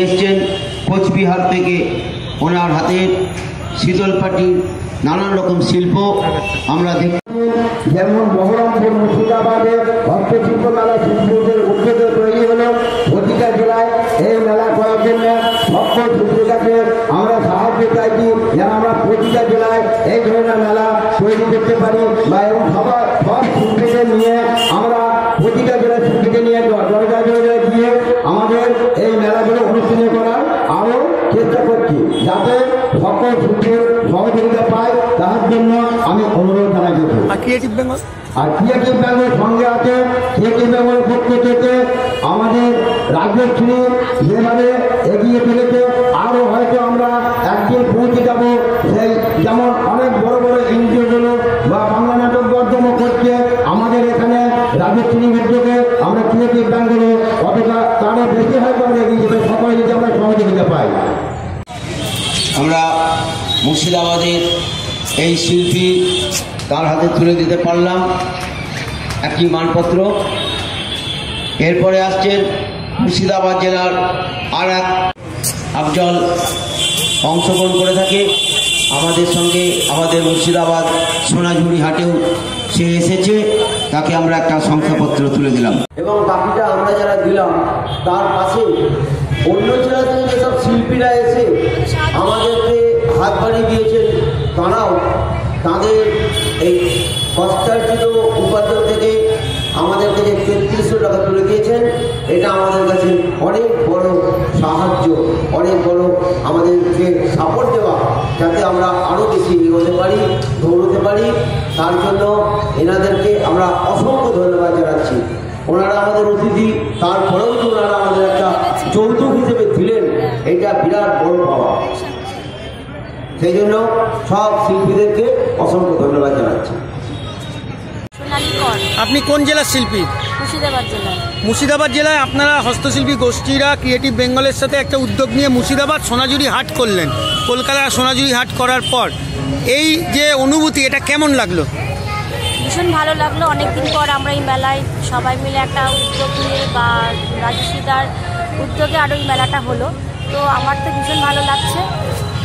এসছেন কোচবিহার থেকে। ওনার হাতের শীতলপাটি নানান রকম শিল্প আমরা দেখি, যেমন বহরমপুর মুর্শিদাবাদে হস্তশিল্প মেলা শিল্পীদের উদ্যোগে তৈরি হলো। প্রতিটা জেলায় এই মেলা করার জন্য সকল শিল্পীর কাছে আমরা সাহায্য চাইছি, যেন আমরা প্রতিটা জেলায় এই ধরনের মেলা তৈরি করতে পারি বা এবং সব শিল্পীদের নিয়ে আমরা প্রতিটা জেলার শিল্পীদের নিয়ে দরজায় দরজায় দিয়ে আমাদের এই মেলাগুলো অনুষ্ঠিত করার আরও চেষ্টা করছি, যাতে সকল শিল্পীর সহযোগিতা পায়। তার জন্য আমি অনুরোধ জানাই। ক্রিয়েটিভ বেঙ্গল সঙ্গে আছে ক্রিয়েটিভ বেঙ্গল পক্ষ থেকে আমাদের রাজ্যশ্রী যেভাবে এগিয়ে চলেছে, আরও হয়তো আমরা একদিন পৌঁছে যাব। সেই যেমন অনেক বড় বড় এনজিওগুলো বা বাংলা নাটক বর্ধন করছে, আমাদের এখানে রাজ্যশ্রী উদ্যোগে আমরা ক্রিয়েটিভ বেঙ্গলে অতটা তারও বেশি হয়তো আমরা এগিয়ে যেতে সকলে যদি আমরা সহযোগিতা পাই। আমরা মুর্শিদাবাদের এই শিল্পী তার হাতে তুলে দিতে পারলাম একটি মানপত্র। এরপরে আসছেন মুর্শিদাবাদ জেলার আর এক আফজল অংশগ্রহণ করে থাকে আমাদের সঙ্গে। আমাদের মুর্শিদাবাদ সোনাঝুরি হাটেও সে এসেছে, তাকে আমরা একটা শংসাপত্র তুলে দিলাম। এবং বাকিটা আমরা যারা দিলাম তার পাশে অন্য জেলা থেকে যেসব শিল্পীরা এসে আমাদেরকে হাত বাড়িয়ে দিয়েছেন, তারাও তাদের এই হস্তার্জিত উপার্জন থেকে আমাদেরকে যে 3300 টাকা তুলে দিয়েছেন, এটা আমাদের কাছে অনেক বড় সাহায্য, অনেক বড় আমাদেরকে সাপোর্ট দেওয়া, যাতে আমরা আরও বেশি এগোতে পারি, দৌড়তে পারি। তার জন্য এনাদেরকে আমরা অসংখ্য ধন্যবাদ জানাচ্ছি। ওনারা আমাদের অতিথি, তারপরেও তো ওনারা আমাদের একটা যৌতুক হিসেবে দিলেন, এটা বিরাট বড় পাওয়া। সেই জন্য সব শিল্পীদেরকে অসংখ্য ধন্যবাদ জানাচ্ছি। আপনি কোন জেলার শিল্পী? মুর্শিদাবাদ জেলা। মুর্শিদাবাদ জেলায় আপনারা হস্তশিল্পী গোষ্ঠীরা ক্রিয়েটিভ বেঙ্গলের সাথে একটা উদ্যোগ নিয়ে মুর্শিদাবাদ সোনাঝুরি হাট করলেন। কলকাতা সোনাঝুরি হাট করার পর এই যে অনুভূতি, এটা কেমন লাগলো? ভীষণ ভালো লাগলো। অনেকদিন পর আমরা এই মেলায় সবাই মিলে একটা উদ্যোগ নিয়ে বা রাজশ্রীদার উদ্যোগে আরও এই মেলাটা হলো, তো আমার তো ভীষণ ভালো লাগছে।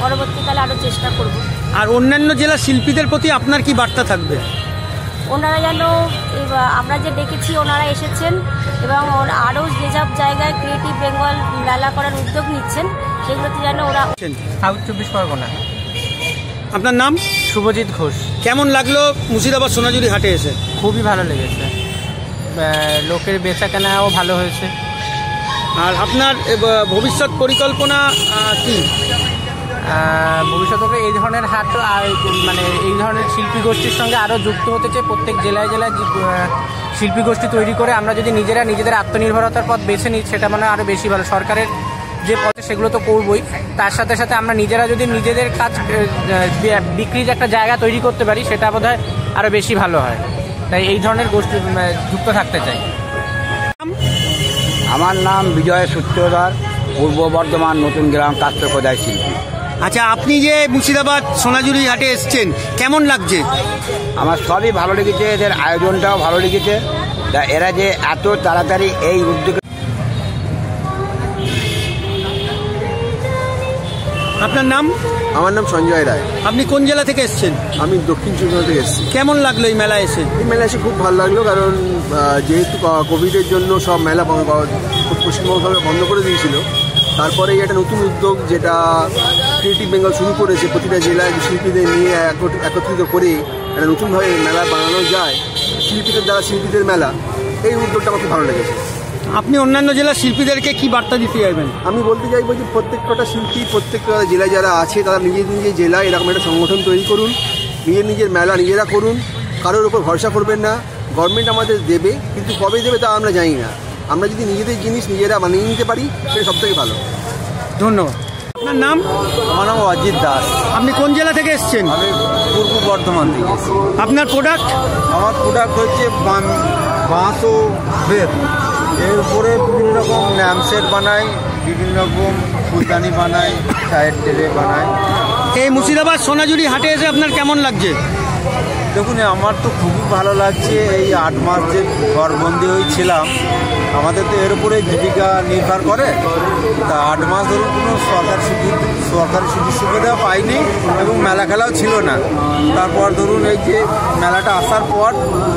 পরবর্তীকালে আরও চেষ্টা করব। আর অন্যান্য জেলার শিল্পীদের প্রতি আপনার কি বার্তা থাকবে? ওনারা যেন আমরা যে ডেকেছি ওনারা এসেছেন এবং আরও যেসব জায়গায় ক্রিয়েটিভ বেঙ্গল মেলা করার উদ্যোগ নিচ্ছেন, সেগুলোতে যেন ওরা। সাউথ 24 পরগনা। আপনার নাম? শুভজিৎ ঘোষ। কেমন লাগলো মুর্শিদাবাদ সোনাঝুরি হাটে এসে? খুবই ভালো লেগেছে, লোকের বেচা কেনাও ভালো হয়েছে। আর আপনার ভবিষ্যৎ পরিকল্পনা কি? ভবিষ্যতে এই ধরনের হাট আর মানে এই ধরনের শিল্পী গোষ্ঠীর সঙ্গে আরও যুক্ত হতে চাই। প্রত্যেক জেলায় জেলায় শিল্পী গোষ্ঠী তৈরি করে আমরা যদি নিজেরা নিজেদের আত্মনির্ভরতার পথ বেছে নিই, সেটা মানে আরও বেশি ভালো। সরকারের যে পথে সেগুলো তো করবই, তার সাথে সাথে আমরা নিজেরা যদি নিজেদের কাজ বিক্রির একটা জায়গা তৈরি করতে পারি, সেটা বোধহয় আরও বেশি ভালো হয়। তাই এই ধরনের গোষ্ঠী যুক্ত থাকতে চাই। আমার নাম বিজয় সূত্রধর, পূর্ব বর্ধমান নতুন গ্রাম কাস্ত খোদাই শিল্পী। আচ্ছা, আপনি যে মুর্শিদাবাদ সোনাঝুরি হাটে এসছেন, কেমন লাগছে? আমার সবই ভালো লেগেছে, এদের আয়োজনটাও ভালো লেগেছে। তা এরা যে এত তাড়াতাড়ি এই উদ্যোগে। আপনার নাম? আমার নাম সঞ্জয় রায়। আপনি কোন জেলা থেকে এসছেন? আমি দক্ষিণ চব্বিশ পরগনা থেকে এসেছি। কেমন লাগলো এই মেলায় এসে? এই মেলা এসে খুব ভালো লাগলো, কারণ যেহেতু কোভিডের জন্য সব মেলা পশ্চিমবঙ্গ সরকার বন্ধ করে দিয়েছিল, তারপরে একটা নতুন উদ্যোগ যেটা ক্রিয়েটিভ বেঙ্গল শুরু করেছে, প্রতিটা জেলায় শিল্পীদের নিয়ে একত্রিত করে একটা নতুনভাবে মেলা বানানো যায়, শিল্পীদের দ্বারা শিল্পীদের মেলা, এই উদ্যোগটা আমার খুব ভালো লেগেছে। আপনি অন্যান্য জেলার শিল্পীদেরকে কি বার্তা দিতে চাইবেন? আমি বলতে চাইবো যে প্রত্যেকটা শিল্পী প্রত্যেকটা জেলায় যারা আছে, তারা নিজের নিজের জেলায় এরকম একটা সংগঠন তৈরি করুন, নিজের মেলা নিজেরা করুন, কারোর উপর ভরসা করবেন না। গভর্নমেন্ট আমাদের দেবে, কিন্তু কবে দেবে তা আমরা জানি না। আমরা যদি নিজেদের জিনিস নিজেরা বানিয়ে নিতে পারি, সেটা সবথেকে ভালো। ধন্যবাদ। আপনার নাম? আমার নাম অজিত দাস। আপনি কোন জেলা থেকে এসছেন? আমি পূর্ব বর্ধমান থেকে এসেছি। আপনার প্রোডাক্ট? আমার প্রোডাক্ট হচ্ছে বাঁশ ও বেত, এর উপরে বিভিন্ন রকম ল্যাম্পসেট বানাই, বিভিন্ন রকম ফুলদানি বানাই, চায়ের ট্রে বানাই। এই মুর্শিদাবাদ সোনাঝুরি হাটে এসে আপনার কেমন লাগছে? দেখুন, আমার তো খুবই ভালো লাগছে। এই 8 মাস যে ঘরবন্দি হয়েছিলাম, আমাদের তো এর উপরে জীবিকা নির্ভর করে। তা 8 মাস ধরুন কোনো সরকারি সুযোগ সুবিধা পাইনি এবং মেলা খেলাও ছিল না। তারপর ধরুন এই যে মেলাটা আসার পর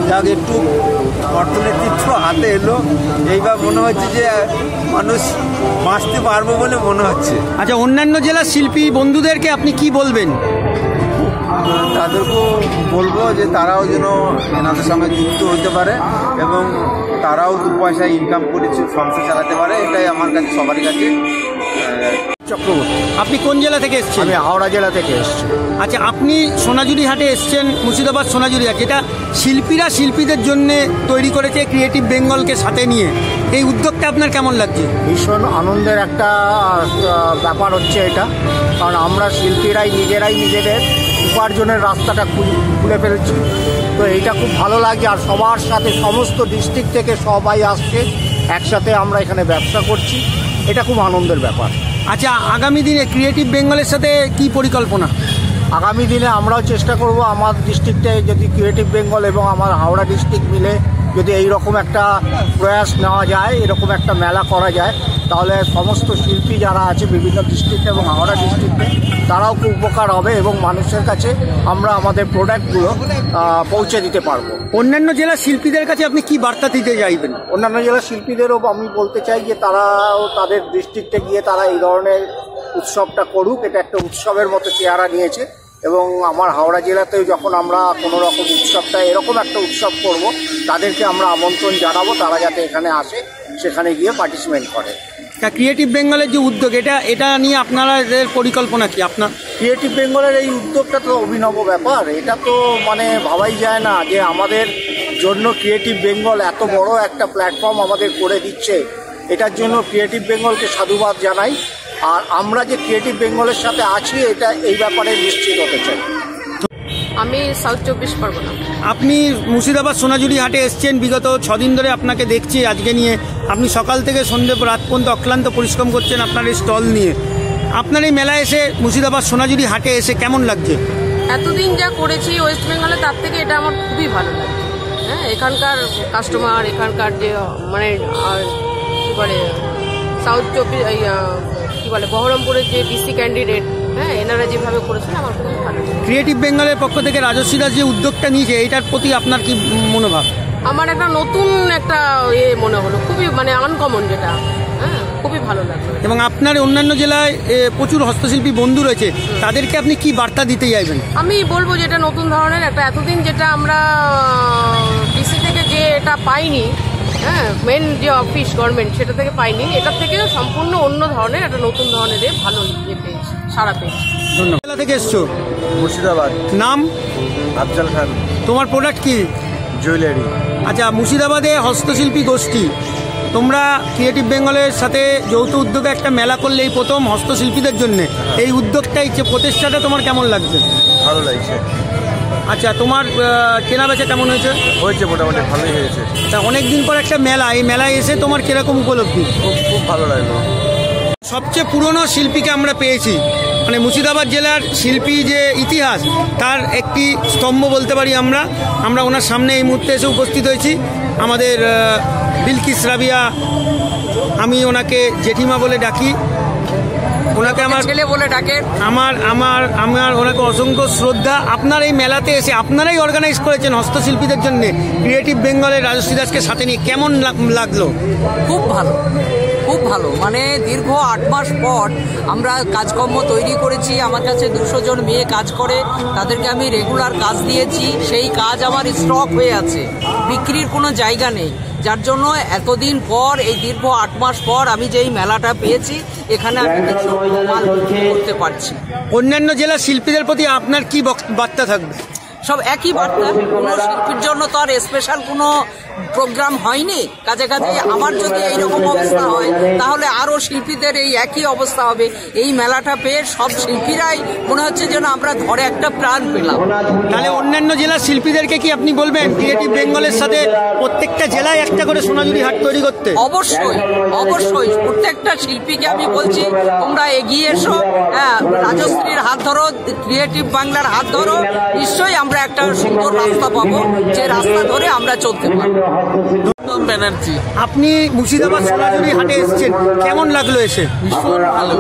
যাক একটু অর্থনীতির হাতে এলো, এইবার মনে হচ্ছে যে মানুষ বাঁচতে পারবো বলে মনে হচ্ছে। আচ্ছা, অন্যান্য জেলার শিল্পী বন্ধুদেরকে আপনি কি বলবেন? তাদেরকেও বলবো যে তারাও যেন এনাদের সঙ্গে যুক্ত হতে পারে এবং তারাও 2 পয়সা ইনকাম করে সংসার চালাতে পারে, এটাই আমার কাছে সবারই কাছে। চক্রবর্তী। আপনি কোন জেলা থেকে এসেছেন? আমি হাওড়া জেলা থেকে এসেছি। আচ্ছা, আপনি সোনাঝুরি হাটে এসেছেন, মুর্শিদাবাদ সোনাঝুরি হাট, যেটা শিল্পীরা শিল্পীদের জন্য তৈরি করেছে ক্রিয়েটিভ বেঙ্গলকে সাথে নিয়ে। এই উদ্যোগটা আপনার কেমন লাগছে? ভীষণ আনন্দের একটা ব্যাপার হচ্ছে এটা, কারণ আমরা শিল্পীরাই নিজেরাই নিজেদের উপার্জনের রাস্তাটা খুলে ফেলেছি। তো এইটা খুব ভালো লাগে, আর সবার সাথে সমস্ত ডিস্ট্রিক্ট থেকে সবাই আসছে, একসাথে আমরা এখানে ব্যবসা করছি, এটা খুব আনন্দের ব্যাপার। আচ্ছা, আগামী দিনে ক্রিয়েটিভ বেঙ্গলের সাথে কি পরিকল্পনা? আগামী দিনে আমরাও চেষ্টা করব আমার ডিস্ট্রিক্টে যদি ক্রিয়েটিভ বেঙ্গল এবং আমার হাওড়া ডিস্ট্রিক্ট মিলে যদি এইরকম একটা প্রয়াস নেওয়া যায়, এরকম একটা মেলা করা যায়, তাহলে সমস্ত শিল্পী যারা আছে বিভিন্ন ডিস্ট্রিক্টে এবং হাওড়া ডিস্ট্রিক্টে তারাও খুব উপকার হবে এবং মানুষের কাছে আমরা আমাদের প্রোডাক্টগুলো পৌঁছে দিতে পারবো। অন্যান্য জেলার শিল্পীদের কাছে আপনি কি বার্তা দিতে চাইবেন? অন্যান্য জেলার শিল্পীদেরও আমি বলতে চাই যে তারাও তাদের ডিস্ট্রিক্টে গিয়ে তারা এই ধরনের উৎসবটা করুক। এটা একটা উৎসবের মতো চেহারা নিয়েছে এবং আমার হাওড়া জেলাতেও যখন আমরা কোনো রকম উৎসবটা এরকম একটা উৎসব করব, তাদেরকে আমরা আমন্ত্রণ জানাবো, তারা যাতে এখানে আসে, সেখানে গিয়ে পার্টিসিপেট করে। ক্রিয়েটিভ বেঙ্গলের যে উদ্যোগ, এটা নিয়ে আপনাদের পরিকল্পনা কি? আপনার ক্রিয়েটিভ বেঙ্গলের এই উদ্যোগটা তো অভিনব ব্যাপার, এটা তো মানে ভাবাই যায় না যে আমাদের জন্য ক্রিয়েটিভ বেঙ্গল এত বড় একটা প্ল্যাটফর্ম আমাদের করে দিচ্ছে। এটার জন্য ক্রিয়েটিভ বেঙ্গলকে সাধুবাদ জানাই। আর আমরা যে ক্রিয়েটিভ বেঙ্গলের সাথে আছি, এটা এই ব্যাপারে নিশ্চিত হতে চাই। আমি সাউথ 24 পরগনা। আপনি মুর্শিদাবাদ সোনাঝুরি হাটে এসছেন, বিগত 6 দিন ধরে আপনাকে দেখছি আজকে নিয়ে। আপনি সকাল থেকে সন্ধ্যে রাত পর্যন্ত অক্লান্ত পরিশ্রম করছেন আপনার এই স্টল নিয়ে। আপনার এই মেলায় এসে, মুর্শিদাবাদ সোনাঝুরি হাটে এসে কেমন লাগছে? এতদিন যা করেছি ওয়েস্ট বেঙ্গলে, তার থেকে এটা আমার খুবই ভালো লাগছে। হ্যাঁ, এখানকার কাস্টমার, এখানকার যে মানে কী বলে সাউথ 24 কী বলে বহরমপুরের যে ডিসি ক্যান্ডিডেট, হ্যাঁ, এনারা যেভাবে করেছেন আমার খুব ভালো লাগে। ক্রিয়েটিভ বেঙ্গলের পক্ষ থেকে রাজস্বী দাস যে উদ্যোগটা নিয়েছে, এটার প্রতি আপনার কি মনোভাব? আমার একটা নতুন একটা মনে হলো, খুবই মানে আনকমন, যেটা হ্যাঁ খুবই ভালো লাগলো। এবং আপনার অন্যান্য জেলায় প্রচুর হস্তশিল্পী বন্ধু রয়েছে, তাদেরকে আপনি কি বার্তা দিতে চাইবেন? আমি বলবো যে এটা নতুন ধরনের একটা, এতদিন যেটা আমরা ডিসি থেকে যে এটা পাইনি, হ্যাঁ, মেন যে অফিস গভর্নমেন্ট সেটা থেকে পাইনি, এটা থেকে সম্পূর্ণ অন্য ধরনের একটা নতুন ধরনের ভালো পেয়েছি, সারা পেয়েছি। ধন্যবাদ। জেলা থেকে এসছো? মুর্শিদাবাদ। নাম? আফজাল খান। তোমার প্রোডাক্ট কি? জুয়েলারি। আচ্ছা, মুর্শিদাবাদে হস্তশিল্পী গোষ্ঠী, তোমরা ক্রিয়েটিভ বেঙ্গলের সাথে যৌথ উদ্যোগে একটা মেলা করলে, এই প্রথম হস্তশিল্পীদের জন্য এই উদ্যোগটাই, যে প্রচেষ্টাটা তোমার কেমন লাগছে? ভালো লাগছে। আচ্ছা, তোমার কেনা বেচা কেমন হয়েছে? হয়েছে, মোটামুটি ভালোই হয়েছে। তা অনেকদিন পর একটা মেলা, এই মেলায় এসে তোমার কিরকম উপলব্ধি? খুব ভালো লাগলো। সবচেয়ে পুরনো শিল্পীকে আমরা পেয়েছি, মানে মুর্শিদাবাদ জেলার শিল্পী যে ইতিহাস, তার একটি স্তম্ভ বলতে পারি আমরা ওনার সামনে এই মুহূর্তে এসে উপস্থিত হয়েছি। আমাদের বিলকিস রাবিয়া, আমি ওনাকে জেঠিমা বলে ডাকি, ওনাকে আমার ছেলে বলে ডাকে। আমার ওনাকে অসংখ্য শ্রদ্ধা। আপনার এই মেলাতে এসে, আপনারাই অর্গানাইজ করেছেন হস্তশিল্পীদের জন্য ক্রিয়েটিভ বেঙ্গলের রাজশ্রী দাসকে সাথে নিয়ে, কেমন লাগলো? খুব ভালো, খুব ভালো। মানে দীর্ঘ 8 মাস পর আমরা কাজকর্ম তৈরি করেছি। আমার কাছে 200 জন মেয়ে কাজ করে, তাদেরকে আমি রেগুলার কাজ দিয়েছি। সেই কাজ আমার স্টক হয়ে আছে, বিক্রির কোনো জায়গা নেই। যার জন্য এতদিন পর, এই দীর্ঘ 8 মাস পর আমি যেই মেলাটা পেয়েছি, এখানে আমি কিছু মাল বিক্রি করতে পারছি। অন্যান্য জেলার শিল্পীদের প্রতি আপনার কি বার্তা থাকবে? সব একই বার্তা। কোনো শিল্পীর জন্য তো আর স্পেশাল কোনো প্রোগ্রাম হয়নি। কাজে আমার যদি এইরকম অবস্থা হয়, তাহলে আরও শিল্পীদের এই একই অবস্থা হবে। এই মেলাটা পেয়ে সব শিল্পীরাই মনে হচ্ছে যেন আমরা ঘরে একটা প্রাণ পেলাম। তাহলে অন্যান্য জেলার শিল্পীদেরকে কি আপনি বলবেন ক্রিয়েটিভ বেঙ্গলের সাথে প্রত্যেকটা জেলায় একটা করে সোনাঝুরি হাট তৈরি করতে? অবশ্যই, অবশ্যই। প্রত্যেকটা শিল্পীকে আমি বলছি, তোমরা এগিয়ে এসো। হ্যাঁ, রাজশ্রীর হাত ধরো, ক্রিয়েটিভ বাংলার হাত ধরো, নিশ্চয়ই আমরা একটা সুন্দর রাস্তা পাবো, যে রাস্তা ধরে আমরা চলতে পারবো। ব্যানার্জি। আপনি মুর্শিদাবাদ সোনাঝুরি হাটে এসেছেন, কেমন লাগলো এসে? ভীষণ ভালো।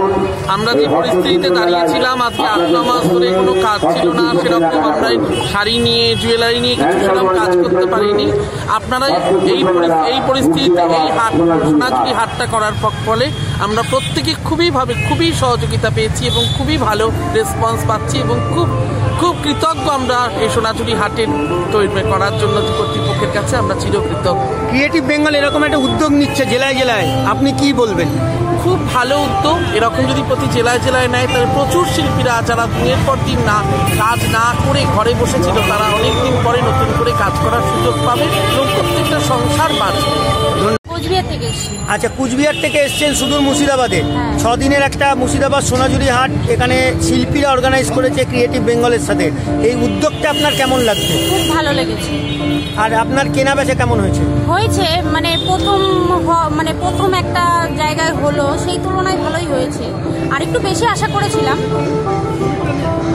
আমরা যে পরিস্থিতিতে দাঁড়িয়েছিলাম, আজকে 8 মাস ধরে কোনো কাজ ছিল না, সেরকম আমরা শাড়ি নিয়ে জুয়েলারি নিয়ে কিছু সেরকম কাজ করতে পারিনি। আপনারা এই পরিস্থিতিতে এই হাট সোনাঝুরি হাটটা করার ফলে আমরা প্রত্যেকে খুবই সহযোগিতা পেয়েছি এবং খুবই ভালো রেসপন্স পাচ্ছি এবং খুব কৃতজ্ঞ আমরা এই সোনাঝুরি হাটের তৈরি করার জন্য কর্তৃপক্ষের কাছে আমরা চিরকৃতজ্ঞ। ক্রিয়েটিভ বেঙ্গল এরকম একটা উদ্যোগ নিচ্ছে জেলায় জেলায়, আপনি কি বলবেন? খুব ভালো উদ্যোগ। এরকম যদি প্রতি জেলায় জেলায় নেয় তাহলে প্রচুর শিল্পীরা যারা দিনের পর দিন কাজ না করে ঘরে বসেছিল, তারা অনেকদিন পরে নতুন করে কাজ করার সুযোগ পাবে এবং প্রত্যেকটা সংসার বাঁচবে। কোচবিহার থেকে এসেছি। আচ্ছা, কুচবিহার থেকে এসছেন সুদূর মুর্শিদাবাদে। 6 দিনের একটা মুর্শিদাবাদ সোনাঝুরি হাট এখানে শিল্পীরা অর্গানাইজ করেছে ক্রিয়েটিভ বেঙ্গলের সাথে। এই উদ্যোগটা আপনার কেমন লাগছে? খুব ভালো লেগেছে। আর আপনার কেনা বেচা কেমন হয়েছে? মানে প্রথম একটা জায়গায় হলো, সেই তুলনায় ভালোই হয়েছে, আর একটু বেশি আশা করেছিলাম।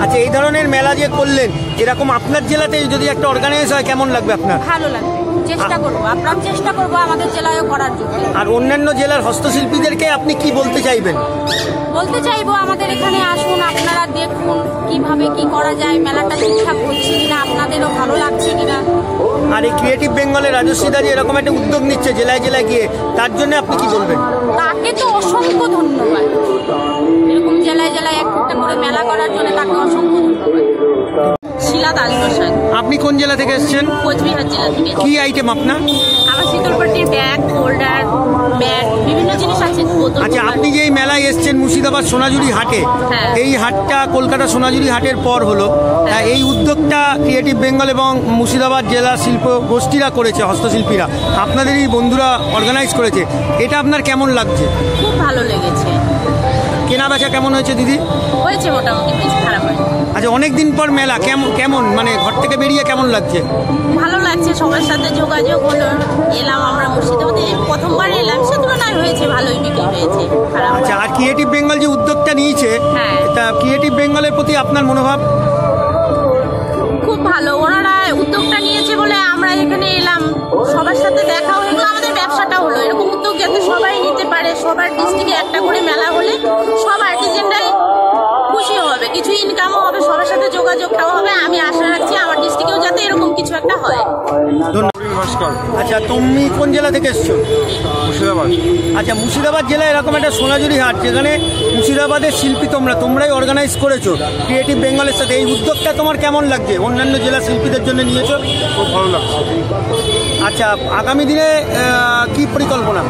আচ্ছা, এই ধরনের মেলা যে করলেন, এরকম আপনার জেলাতে যদি একটা অর্গানাইজ হয় কেমন লাগবে আপনার? ভালো লাগবে, চেষ্টা করবো, আপনার চেষ্টা করবো আমাদের জেলায়ও করার জন্য। আর অন্যান্য জেলার হস্তশিল্পীদেরকে আপনি কি বলতে চাইবেন? বলতে চাইবো আমাদের এখানে আসুন, আপনারা দেখুন কিভাবে কি করা যায়, মেলাটা ঠিকঠাক হচ্ছে কিনা, আপনাদেরও ভালো লাগছে কিনা। আর এই ক্রিয়েটিভ বেঙ্গলের রাজস্বীদা যে এরকম একটা উদ্যোগ নিচ্ছে জেলায় জেলায় গিয়ে, তার জন্য আপনি কি বলবেন? তাকে তো অসংখ্য ধন্যবাদ, এরকম জেলায় জেলায় একটা করে মেলা করার জন্য তাকে অসংখ্য ধন্যবাদ। শিলা দাসপ্রসাদ। আপনি কোন জেলা থেকে এসেছেন? কোচবিহার জেলা থেকে। কি আইটেম আপনার? আমার শীতলপাটির ব্যাগ, হোল্ডার, ম্যাট, বিভিন্ন জিনিস আছে। আচ্ছা, আপনি যে এই মেলায় এসেছেন মুর্শিদাবাদ সোনাঝুরি হাটে, এই হাটটা কলকাতা সোনাঝুরি হাটের পর হলো, এই উদ্যোগটা ক্রিয়েটিভ বেঙ্গল এবং মুর্শিদাবাদ জেলা শিল্প গোষ্ঠীরা করেছে, হস্তশিল্পীরা আপনাদেরই বন্ধুরা অর্গানাইজ করেছে, এটা আপনার কেমন লাগছে? খুব ভালো লেগেছে। কেনা বেচা কেমন হয়েছে দিদি? হয়েছে মোটামুটি, বেশি খারাপ হয়। আচ্ছা, অনেকদিন পর মেলা, কেমন মানে ঘর থেকে বেরিয়ে কেমন লাগছে? ভালো লাগছে, সবার সাথে যোগাযোগ হলো, এলাম আমরা মুর্শিদাবাদে, প্রথমবার এলাম, সে তুলনায় হয়েছে, ভালোই বিক্রি হয়েছে। আচ্ছা, আর ক্রিয়েটিভ বেঙ্গল যে উদ্যোগটা নিয়েছে, তা ক্রিয়েটিভ বেঙ্গলের প্রতি আপনার মনোভাব? খুব ভালো, ওনারা উদ্যোগটা নিয়েছে বলে আমরা এখানে এলাম, সবার সাথে দেখা হয়ে গেল, আমাদের ব্যবসাটা হলো। এরকম উদ্যোগ যাতে সবাই নিতে পারে, সবার ডিস্ট্রিক্টে একটা করে মেলা হলে সব আর্টিজেনরাই খুশি হবে, কিছু ইনকামও হবে, সবার সাথে যোগাযোগটাও হবে। আমি আশা রাখছি আমার ডিস্ট্রিক্টেও যাতে এরকম কিছু একটা হয়। আচ্ছা, তুমি কোন জেলা থেকে এসছো? মুর্শিদাবাদ। আচ্ছা, মুর্শিদাবাদ জেলায় এরকম একটা সোনাঝুরি হাট, যেখানে মুর্শিদাবাদের শিল্পী তোমরাই অর্গানাইজ করেছো ক্রিয়েটিভ বেঙ্গলের সাথে, এই উদ্যোগটা তোমার কেমন লাগছে? অন্যান্য জেলা শিল্পীদের জন্য নিয়েছো, খুব ভালো লাগছে। আচ্ছা, আগামী দিনে কি পরিকল্পনা?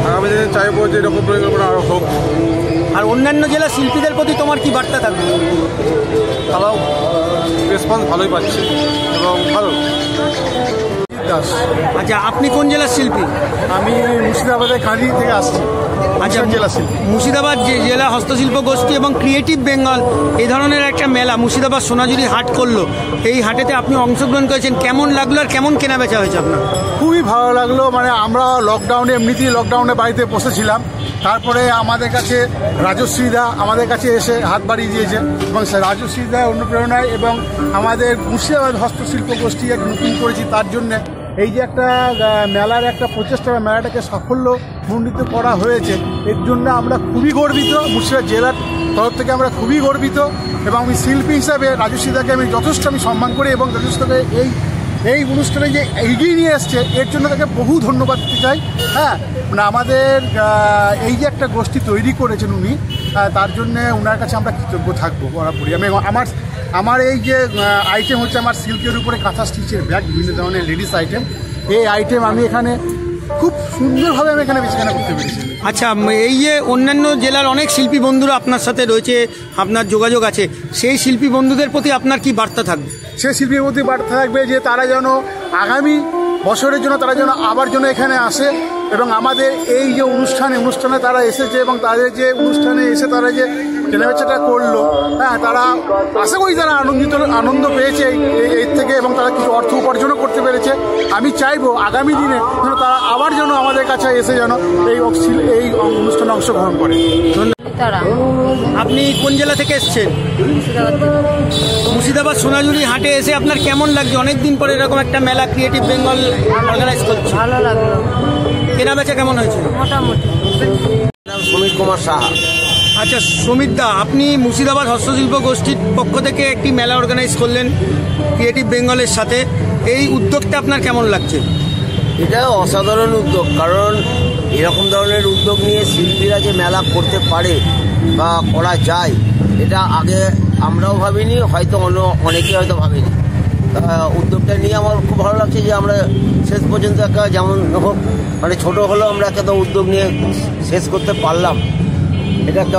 আগামী দিনে চাইবো যে এরকম পরিকল্পনা আরও হোক। আর অন্যান্য জেলা শিল্পীদের প্রতি তোমার কি বার্তা থাকবে? তারাও রেসপন্স ভালোই পাচ্ছে এবং ভালো। আচ্ছা, আপনি কোন জেলার শিল্পী? আমি মুর্শিদাবাদের খাঁড়ি থেকে আসছি। আচ্ছা, মুর্শিদাবাদ জেলা হস্তশিল্প গোষ্ঠী এবং ক্রিয়েটিভ বেঙ্গল এই ধরনের একটা মেলা মুর্শিদাবাদ সোনাঝুরি হাট করলো, এই হাটেতে আপনি অংশগ্রহণ করেছেন, কেমন লাগলো আর কেমন কেনা বেচা হয়েছে আপনার? খুবই ভালো লাগলো। মানে আমরা এমনিতেই লকডাউনে বাড়িতে বসেছিলাম, তারপরে আমাদের কাছে রাজশ্রীদা আমাদের কাছে এসে হাত বাড়িয়ে দিয়েছে এবং রাজশ্রীদা অনুপ্রেরণায় এবং আমাদের মুর্শিদাবাদ হস্তশিল্প গোষ্ঠী এক নতুন করেছি, তার জন্যে এই যে একটা মেলার একটা প্রচেষ্টা, মেলাটাকে সাফল্যমণ্ডিত করা হয়েছে, এর জন্য আমরা খুবই গর্বিত। মুর্শিদাবাদ জেলার তরফ থেকে আমরা খুবই গর্বিত এবং আমি শিল্পী হিসাবে রাজশ্রীদাকে আমি যথেষ্ট সম্মান করি এবং যথেষ্টকে এই অনুষ্ঠানে যে এগিয়ে নিয়ে এসছে এর জন্য তাকে বহু ধন্যবাদ দিতে চাই। হ্যাঁ, মানে আমাদের এই যে একটা গোষ্ঠী তৈরি করেছেন উনি, তার জন্যে ওনার কাছে আমরা কৃতজ্ঞ থাকবো বরাবরই। আমি আমার এই যে আইটেম হচ্ছে আমার সিল্কের উপরে কাঁথা স্টিচের ব্যাগ, বিভিন্ন ধরনের লেডিস আইটেম, এই আইটেম আমি এখানে খুব সুন্দরভাবে আমি এখানে বেচাকেনা করতে পেরেছি। আচ্ছা, এই যে অন্যান্য জেলার অনেক শিল্পী বন্ধুরা আপনার সাথে রয়েছে, আপনার যোগাযোগ আছে, সেই শিল্পী বন্ধুদের প্রতি আপনার কি বার্তা থাকবে? সেই শিল্পীর প্রতি বার্তা থাকবে যে তারা যেন আগামী বছরের জন্য তারা যেন আবার যেন এখানে আসে এবং আমাদের এই যে অনুষ্ঠানে তারা এসেছে এবং তাদের যে অনুষ্ঠানে এসে তারা যে কেনাবেচাটা করলো, হ্যাঁ, তারা আশা করি তারা আনন্দ পেয়েছে এই থেকে এবং তারা কিছু অর্থ উপার্জনও করতে পেরেছে। আমি চাইবো আগামী দিনে যেন তারা আবার যেন আমাদের কাছে এসে যেন এই অনুষ্ঠানে অংশগ্রহণ করে। ধন্যবাদ। উত্তরা। আপনি কোন জেলা থেকে এসছেন? মুর্শিদাবাদ থেকে। মুর্শিদাবাদ সোনাঝুরি হাটে এসে আপনার কেমন লাগছে? অনেকদিন পরে এরকম একটা মেলা ক্রিয়েটিভ বেঙ্গল অর্গানাইজ করছে। ভালো লাগলো, কেনা বেচা কেমন হয়েছিল? মোটামুটি। সমীর কুমার সাহা। আচ্ছা সুমিত দা, আপনি মুর্শিদাবাদ হস্তশিল্প গোষ্ঠীর পক্ষ থেকে একটি মেলা অর্গানাইজ করলেন ক্রিয়েটিভ বেঙ্গলের সাথে, এই উদ্যোগটা আপনার কেমন লাগছে? এটা অসাধারণ উদ্যোগ, কারণ এরকম ধরনের উদ্যোগ নিয়ে শিল্পীরা যে মেলা করতে পারে বা করা যায়, এটা আগে আমরাও ভাবিনি, হয়তো অনেকেই হয়তো ভাবেনি। উদ্যোগটা নিয়ে আমার খুব ভালো লাগছে যে আমরা শেষ পর্যন্ত একটা যেমন হোক মানে ছোটো হলেও আমরা একটা উদ্যোগ নিয়ে শেষ করতে পারলাম, এটা একটা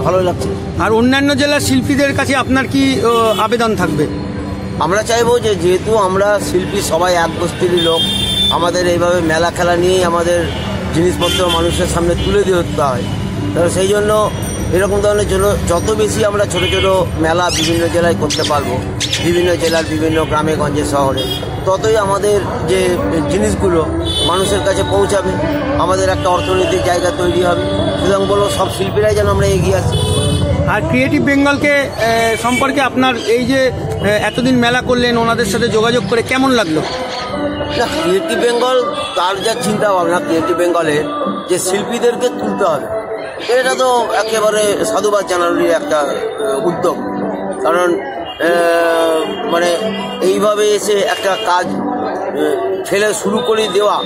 ভালো লাগছে। আর অন্যান্য জেলার শিল্পীদের কাছে আপনার কি আবেদন থাকবে? আমরা চাইবো যে যেহেতু আমরা শিল্পী সবাই এক গোষ্ঠীর লোক, আমাদের এইভাবে মেলা খেলা নিয়েই আমাদের জিনিসপত্র মানুষের সামনে তুলে ধরতে হয়। সেই জন্য এরকম ধরনের জন্য যত বেশি আমরা ছোট ছোট মেলা বিভিন্ন জেলায় করতে পারবো, বিভিন্ন জেলার বিভিন্ন গ্রামে গঞ্জে শহরে, ততই আমাদের যে জিনিসগুলো মানুষের কাছে পৌঁছাবে, আমাদের একটা অর্থনৈতিক জায়গা তৈরি হবে। সুতরাং বলবো সব শিল্পীরাই যেন আমরা এগিয়ে আসি। আর ক্রিয়েটিভ বেঙ্গলকে সম্পর্কে আপনার এই যে এতদিন মেলা করলেন, ওনাদের সাথে যোগাযোগ করে কেমন লাগলো? না, ক্রিয়েটিভ বেঙ্গল তার যা চিন্তা ভাবনা ক্রিয়েটিভ বেঙ্গলের যে শিল্পীদেরকে তুলতে হবে, এটা তো একেবারে সাধুবাদ জানানোরই একটা উদ্যোগ। কারণ মানে এইভাবে এসে একটা কাজ ফেলে শুরু করে দেওয়া,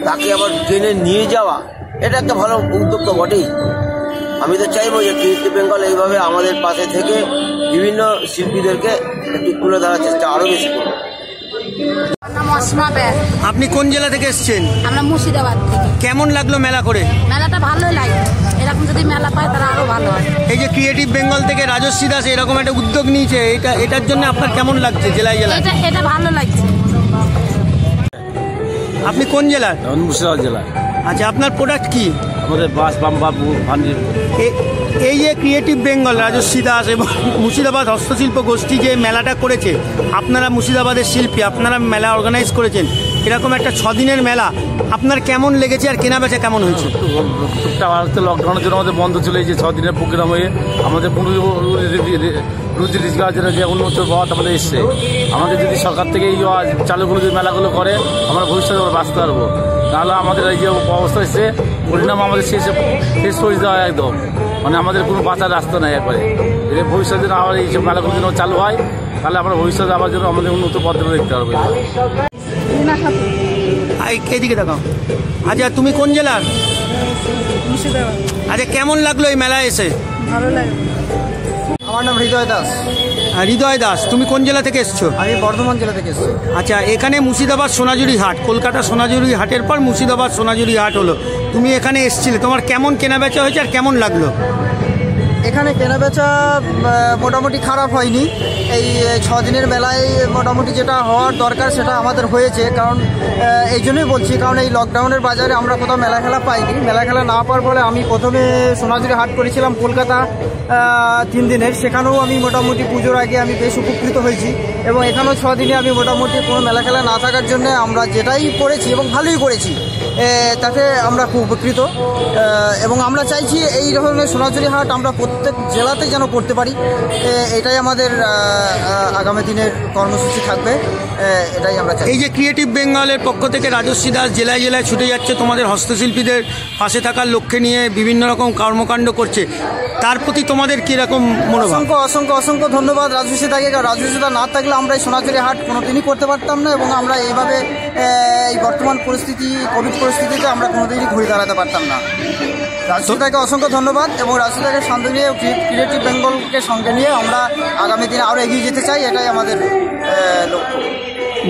তাকে আবার টেনে নিয়ে যাওয়া, এটা একটা ভালো উদ্যোগ তো বটেই। আমি তো চাইবো যে ক্রিয়েটিভ বেঙ্গল এইভাবে আমাদের পাশে থেকে বিভিন্ন শিল্পীদেরকে একটু তুলে ধরার চেষ্টা আরও বেশি করবে। আপনি কোন জেলা থেকে এসছেন? আমরা মুর্শিদাবাদ থেকে। কেমন লাগলো মেলা করে? মেলাটা ভালোই লাগে, এরকম যদি মেলা পায় তারা আরো ভালো হয়। এই যে ক্রিয়েটিভ বেঙ্গল থেকে রাজশ্রী দাস এরকম একটা উদ্যোগ নিয়েছে, এটার জন্য আপনার কেমন লাগছে জেলায় জেলায়? এটা ভালো লাগছে। আপনি কোন জেলার? মুর্শিদাবাদ জেলা। আচ্ছা, আপনার প্রোডাক্ট কি? আমাদের বাস বাম্বাবু ভান্ডির। এই যে ক্রিয়েটিভ বেঙ্গল রাজশ্রী দাস এবং মুর্শিদাবাদ হস্তশিল্প গোষ্ঠী যে মেলাটা করেছে, আপনারা মুর্শিদাবাদের শিল্পী, আপনারা মেলা অর্গানাইজ করেছেন, এরকম একটা 6 দিনের মেলা আপনার কেমন লেগেছে আর কেনা বেচা কেমন হয়েছে? টুকটাক আসতে লকডাউনের জন্য আমাদের বন্ধ চলে গেছে 6 দিনের প্রোগ্রাম হয়ে, আমাদের কোনো রুজি রোজগারের জন্য যে উন্নত পথ আমাদের এসছে। আমাদের যদি সরকার থেকে এই চালুগুলো যদি মেলাগুলো করে, আমরা ভবিষ্যতে আমরা বাঁচতে পারবো। নাহলে আমাদের এই যে অবস্থা এসছে, পরিণাম আমাদের শেষ করে দেওয়া একদম, মানে আমাদের কোনো বাঁচার রাস্তা নেই একবারে। এদের ভবিষ্যতে আবার এইসব মেলাগুলো যেন চালু হয়, তাহলে আমরা ভবিষ্যতে আবার যেন আমাদের উন্নত পদ্ধতি দেখতে পারবো। এদিকে দেখাও। আচ্ছা, তুমি কোন জেলার? মুর্শিদাবাদ। আচ্ছা, কেমন লাগলো এই মেলায় এসে? ভালো লাগে। আমার নাম হৃদয় দাস। হৃদয় দাস, তুমি কোন জেলা থেকে এসছো? আমি বর্ধমান জেলা থেকে এসেছি। আচ্ছা, এখানে মুর্শিদাবাদ সোনাঝুরি হাট, কলকাতা সোনাঝুরি হাটের পর মুর্শিদাবাদ সোনাঝুরি হাট হলো, তুমি এখানে এসছিলে, তোমার কেমন কেনাবেচা হয়েছে আর কেমন লাগলো? এখানে কেনাবেচা মোটামুটি খারাপ হয়নি। এই 6 দিনের মেলায় মোটামুটি যেটা হওয়ার দরকার সেটা আমাদের হয়েছে। কারণ এই জন্যই বলছি, কারণ এই লকডাউনের বাজারে আমরা কোথাও মেলা খেলা পাইনি। মেলা খেলা না পাওয়ার ফলে আমি প্রথমে সোনাঝুরি হাট করেছিলাম কলকাতা 3 দিনের, সেখানেও আমি মোটামুটি পুজোর আগে আমি বেশ উপকৃত হয়েছি। এবং এখানেও 6 দিনে আমি মোটামুটি কোনো মেলা খেলা না থাকার জন্য আমরা যেটাই করেছি এবং ভালোই করেছি, তাতে আমরা খুব উপকৃত। এবং আমরা চাইছি এই ধরনের সোনাঝুরি হাট আমরা প্রত্যেক জেলাতে যেন করতে পারি, এটাই আমাদের আগামী দিনের কর্মসূচি থাকবে, এটাই আমরা চাই। এই যে ক্রিয়েটিভ বেঙ্গলের পক্ষ থেকে রাজশ্রী দাস জেলায় জেলায় ছুটে যাচ্ছে, তোমাদের হস্তশিল্পীদের পাশে থাকার লক্ষ্যে নিয়ে বিভিন্ন রকম কর্মকাণ্ড করছে, তার প্রতি তোমাদের কীরকম মনোভাব? অসংখ্য ধন্যবাদ রাজশ্রী দাকে। রাজশ্রী দা না থাকলে আমরা এই সোনাঝুরি হাট কোনোদিনই করতে পারতাম না, এবং আমরা এইভাবে এই বর্তমান পরিস্থিতি, কোভিড পরিস্থিতিতে আমরা কোনোদিনই ঘুরে দাঁড়াতে পারতাম না। রাজশ্রীদাকে অসংখ্য ধন্যবাদ, এবং রাজশ্রীদাকে সঙ্গে নিয়ে ক্রিয়েটিভ বেঙ্গলকে সঙ্গে নিয়ে আমরা আগামী দিনে আরও এগিয়ে যেতে চাই, এটাই আমাদের লক্ষ্য।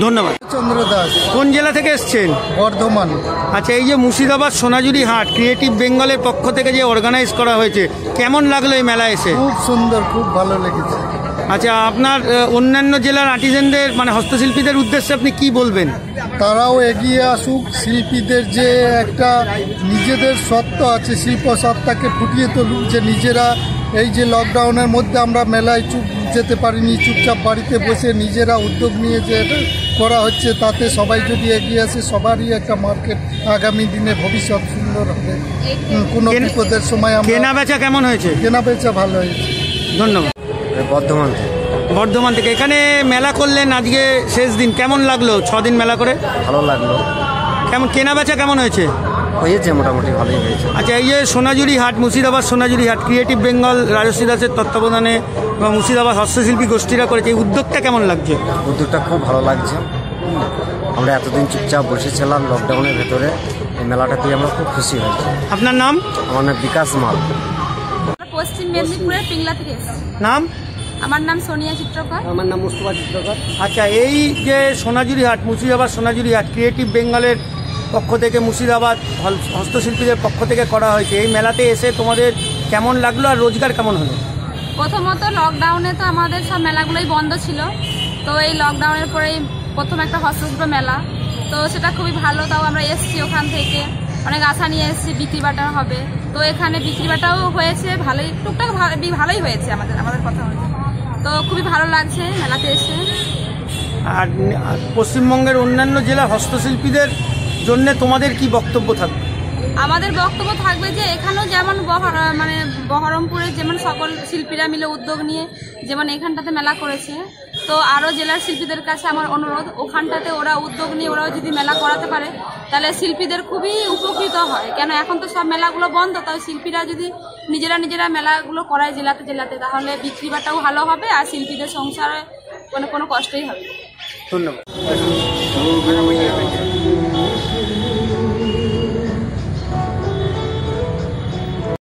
ধন্যবাদ। চন্দ্র দাস। কোন জেলা থেকে এসছেন? বর্ধমান। আচ্ছা, এই যে মুর্শিদাবাদ সোনাঝুরি হাট ক্রিয়েটিভ বেঙ্গলের পক্ষ থেকে যে অর্গানাইজ করা হয়েছে, কেমন লাগলো এই মেলা এসে? খুব সুন্দর, খুব ভালো লেগেছে। আচ্ছা, আপনার অন্যান্য জেলার আর্টিজেনদের মানে হস্তশিল্পীদের উদ্দেশ্যে আপনি কি বলবেন? তারাও এগিয়ে আসুক, শিল্পীদের যে একটা নিজেদের সত্তা আছে, শিল্প সত্তাকে ফুটিয়ে তুলুক, যে নিজেরা এই যে লকডাউনের মধ্যে আমরা মেলায় যেতে পারিনি, চুপচাপ বাড়িতে বসে নিজেরা উদ্যোগ নিয়ে যে এটা করা হচ্ছে, তাতে সবাই যদি এগিয়ে আসে সবারই একটা মার্কেট আগামী দিনে ভবিষ্যৎ সুন্দর হবে। কোনো বিপদের সময় কেনা বেচা কেমন হয়েছে? কেনা বেচা ভালো হয়েছে। ধন্যবাদ। বর্ধমান থেকে এখানে মেলা করলেন, আজকে শেষ দিন, কেমন লাগলো 6 দিন মেলা করে? ভালো লাগলো। কেমন কেনা বেচা কেমন হয়েছে? হয়েছে, মোটামুটি ভালোই হয়েছে। আচ্ছা, এই যে সোনাঝুরি হাট, মুর্শিদাবাদ সোনাঝুরি হাট ক্রিয়েটিভ বেঙ্গল রাজশ্রী দাসের তত্ত্বাবধানে এবং মুর্শিদাবাদ হস্তশিল্পী গোষ্ঠীরা করেছে, এই উদ্যোগটা কেমন লাগছে? উদ্যোগটা খুব ভালো লাগছে। আমরা এতদিন চুপচাপ বসেছিলাম লকডাউনের ভেতরে, এই মেলাটা পেয়ে আমরা খুব খুশি হয়েছি। আপনার নাম? আমার নাম বিকাশ মাল। পশ্চিম মেদিনীপুরের পিংলা থেকে এসেছি। নাম? আমার নাম সোনিয়া চিত্রকর। আমার নাম মুস্তফা চিত্রকর। আচ্ছা, এই যে সোনাঝুরি হাট, মুর্শিদাবাদ সোনাঝুরি হাট ক্রিয়েটিভ বেঙ্গলের পক্ষ থেকে, মুর্শিদাবাদ হস্তশিল্পীদের পক্ষ থেকে করা হয়েছে, এই মেলাতে এসে তোমাদের কেমন লাগলো আর রোজগার কেমন হলো? প্রথমত লকডাউনে তো আমাদের সব মেলাগুলোই বন্ধ ছিল, তো এই লকডাউনের পরেই প্রথম একটা হস্তশিল্প মেলা, তো সেটা খুবই ভালো। তাও আমরা এসেছি ওখান থেকে, অনেক আশা নিয়ে এসেছি বিক্রি বাটা হবে, তো এখানে বিক্রি বাটাও হয়েছে ভালোই, টুকটাক ভালোই হয়েছে আমাদের কথা হয়েছে, তো খুবই ভালো লাগছে মেলাতে এসে। আর পশ্চিমবঙ্গের অন্যান্য জেলা হস্তশিল্পীদের জন্য তোমাদের কি বক্তব্য থাকবে? আমাদের বক্তব্য থাকবে যে এখানেও যেমন বহরমপুরের যেমন সকল শিল্পীরা মিলে উদ্যোগ নিয়ে যেমন এখানটাতে মেলা করেছে, তো আরও জেলার শিল্পীদের কাছে আমার অনুরোধ, ওখানটাতে ওরা উদ্যোগ নিয়ে ওরাও যদি মেলা করাতে পারে তাহলে শিল্পীদের খুবই উপকৃত হয়। কেন এখন তো সব মেলাগুলো বন্ধ, তাই শিল্পীরা যদি নিজেরা মেলাগুলো করায় জেলাতে তাহলে বিক্রি বাটাও ভালো হবে আর শিল্পীদের সংসারে কোনো কষ্টই হবে। ধন্যবাদ।